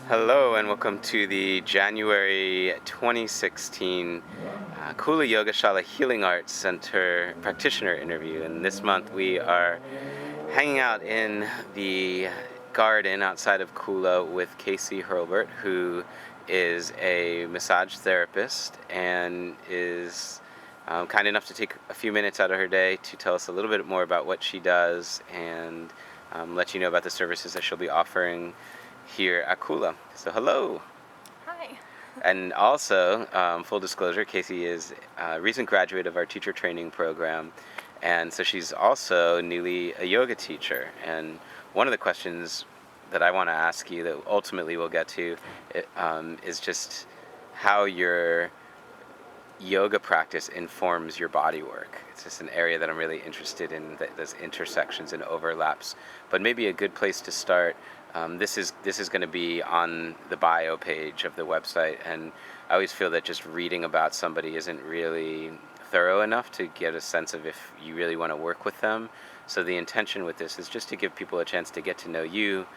Hello and welcome to the January 2016 Kula Yoga Shala Healing Arts Center practitioner interview. And this month we are hanging out in the garden outside of Kula with Hurlburt, who is a massage therapist and is kind enough to take a few minutes out of her day to tell us a little bit more about what she does and let you know about the services that she'll be offering here at Kula. So hello. Hi. And also, full disclosure, Casey is a recent graduate of our teacher training program, and so she's also newly a yoga teacher. And one of the questions that I want to ask you that ultimately we'll get to is just how your yoga practice informs your body work. It's just an area that I'm really interested in, those intersections and overlaps. But maybe a good place to start. This is going to be on the bio page of the website, and I always feel that just reading about somebody isn't really thorough enough to get a sense of if you really want to work with them. So the intention with this is just to give people a chance to get to know you,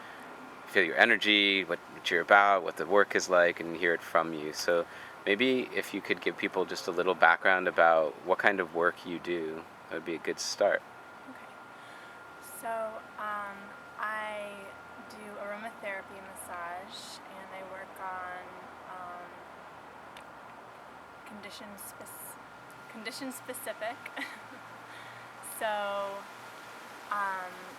feel your energy, what you're about, what the work is like, and hear it from you. So maybe if you could give people just a little background about what kind of work you do, that would be a good start. Okay. So I do aromatherapy massage, and I work on condition specific. So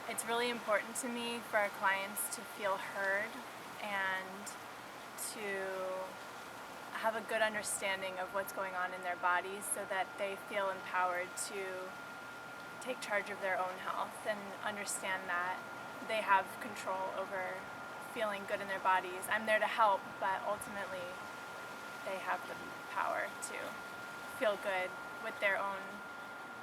it's really important to me for our clients to feel heard and to have a good understanding of what's going on in their bodies so that they feel empowered to take charge of their own health and understand that they have control over feeling good in their bodies. I'm there to help, but ultimately they have the power to feel good with their own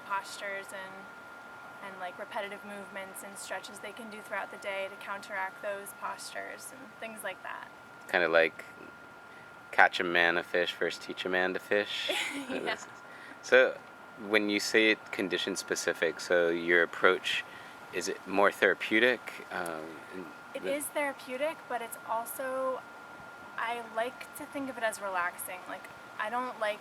postures and like repetitive movements and stretches they can do throughout the day to counteract those postures and things like that. Kind of like catch a man a fish versus teach a man to fish. Yeah. So when you say it condition specific, so your approach, is it more therapeutic? It is therapeutic, but it's also, I like to think of it as relaxing. Like, I don't like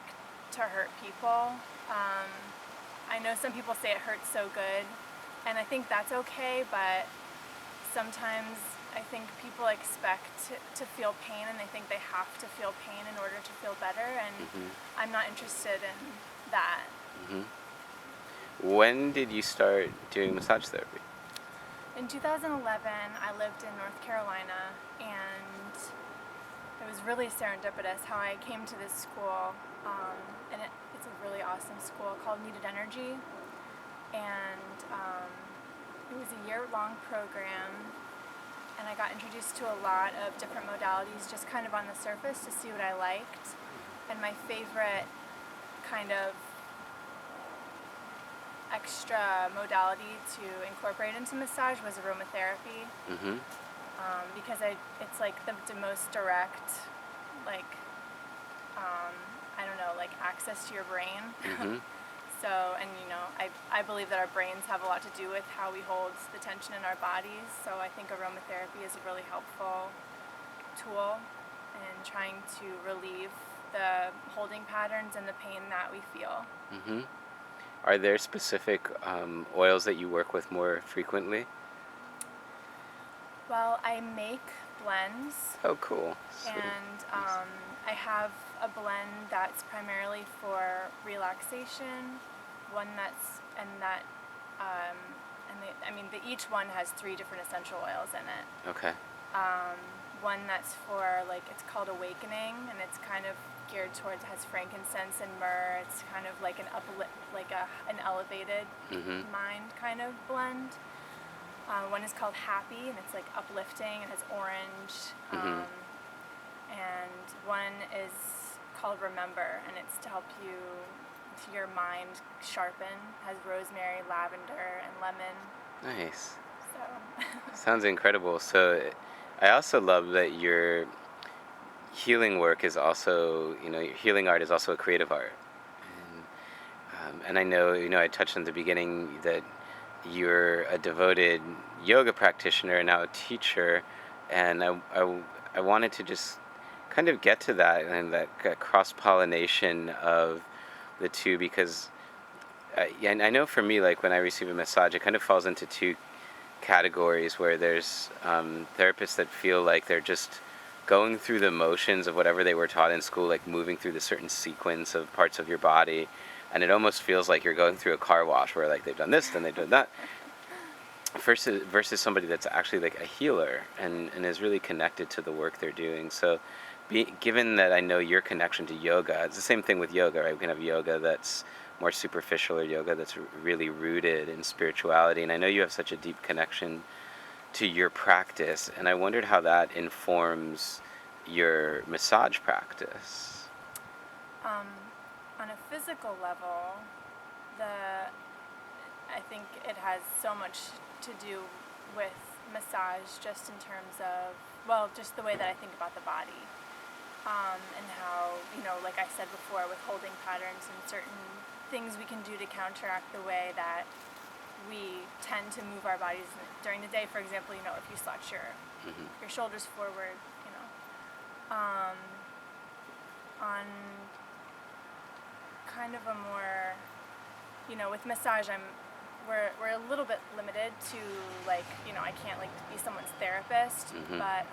to hurt people. I know some people say it hurts so good, and I think that's okay, but sometimes I think people expect to feel pain, and they think they have to feel pain in order to feel better, and I'm not interested in that. When did you start doing massage therapy? In 2011, I lived in North Carolina, and it was really serendipitous how I came to this school, and it's a really awesome school called Needed Energy, and it was a year-long program, and I got introduced to a lot of different modalities just kind of on the surface to see what I liked, and my favorite kind of extra modality to incorporate into massage was aromatherapy. Because it's like the most direct, like, I don't know, like access to your brain. So, and I believe that our brains have a lot to do with how we hold the tension in our bodies. So I think aromatherapy is a really helpful tool in trying to relieve the holding patterns and the pain that we feel. Are there specific oils that you work with more frequently? Well, I make blends. Oh, cool. Sweet. And I have a blend that's primarily for relaxation, each one has 3 different essential oils in it. Okay. One that's for, like, it's called Awakening, and it's kind of geared towards, has frankincense and myrrh. It's kind of like an elevated mind kind of blend. One is called Happy, and it's like uplifting, and has orange. And one is called Remember, and it's to help your mind sharpen. Has rosemary, lavender, and lemon. Nice. So. Sounds incredible. So I also love that your healing work is also, your healing art is also a creative art. And I know, I touched on the beginning that you're a devoted yoga practitioner and now a teacher, and I wanted to just kind of get to that and that cross pollination of the two because yeah, and I know for me, like when I receive a massage, it kind of falls into two categories where there's therapists that feel like they're just going through the motions of whatever they were taught in school, like moving through the certain sequence of parts of your body, and it almost feels like you're going through a car wash where like they've done this, then they've done that. Versus somebody that's actually like a healer and is really connected to the work they're doing. So, given that I know your connection to yoga, it's the same thing with yoga, right? We can have yoga that's more superficial or yoga that's really rooted in spirituality. And I know you have such a deep connection to your practice, and I wondered how that informs your massage practice. On a physical level, I think it has so much to do with massage just in terms of, well, just the way that I think about the body. And how, like I said before, with holding patterns and certain things we can do to counteract the way that we tend to move our bodies during the day. For example, if you slouch your shoulders forward, on kind of a more, with massage, we're a little bit limited to I can't be someone's therapist, but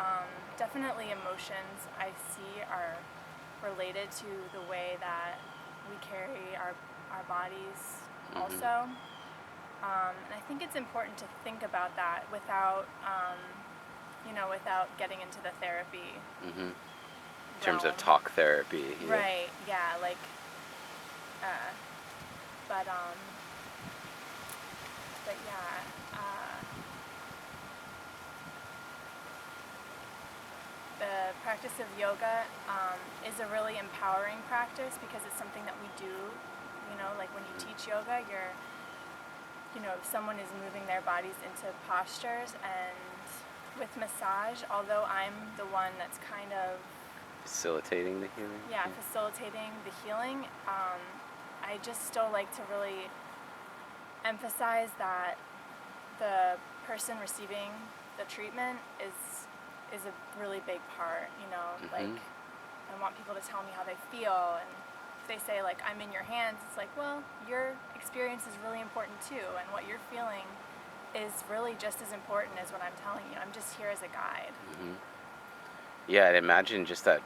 definitely emotions I see are related to the way that we carry our bodies also. And I think it's important to think about that without getting into the therapy. In terms of realm. talk therapy. Yeah. Right, yeah, but yeah, the practice of yoga is a really empowering practice because it's something that we do, when you teach yoga, if someone is moving their bodies into postures, and with massage, although I'm the one that's kind of Facilitating the healing? facilitating the healing, I just still like to really emphasize that the person receiving the treatment is a really big part, I want people to tell me how they feel, and if they say I'm in your hands, it's well, your experience is really important too, and what you're feeling is really just as important as what I'm telling you. I'm just here as a guide. Yeah, I'd imagine just that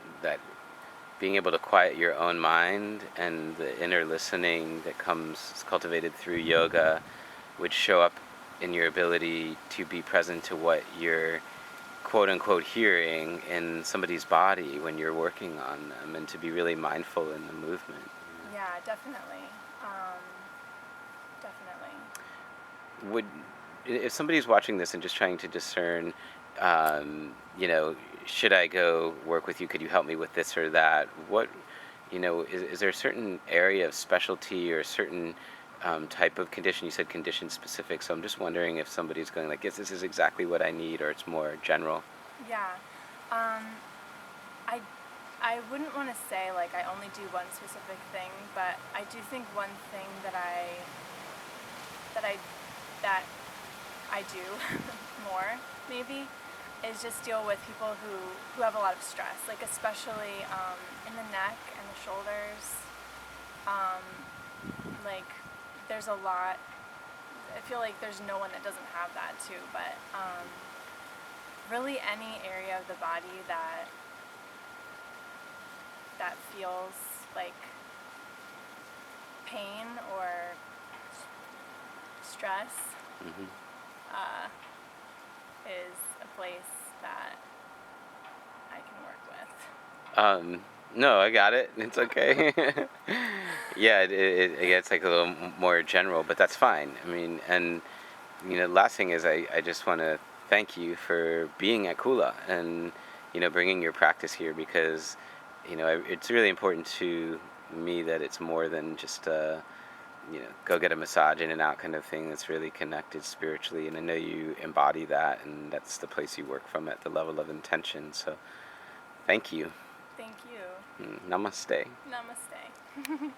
being able to quiet your own mind and the inner listening that is cultivated through yoga would show up in your ability to be present to what you're quote unquote hearing in somebody's body when you're working on them, and to be really mindful in the movement. Yeah, definitely. Definitely. If somebody's watching this and just trying to discern, should I go work with you? Could you help me with this or that? What, is there a certain area of specialty or a certain type of condition? You said condition specific, so I'm just wondering if somebody's going yes, this is exactly what I need, or it's more general. Yeah. I wouldn't want to say I only do one specific thing, but I do think one thing that I do more maybe is just deal with people who have a lot of stress, especially in the neck and the shoulders. There's a lot. I feel like there's no one that doesn't have that too, but really any area of the body that feels like pain or stress is a place that I can work with. No, I got it. It's okay. Yeah, it gets a little more general, but that's fine. I mean, and last thing is I just want to thank you for being at Kula and bringing your practice here, because it's really important to me that it's more than just go get a massage in and out kind of thing. That's really connected spiritually, and I know you embody that, and that's the place you work from at the level of intention. So thank you. Thank you. Namaste. Namaste.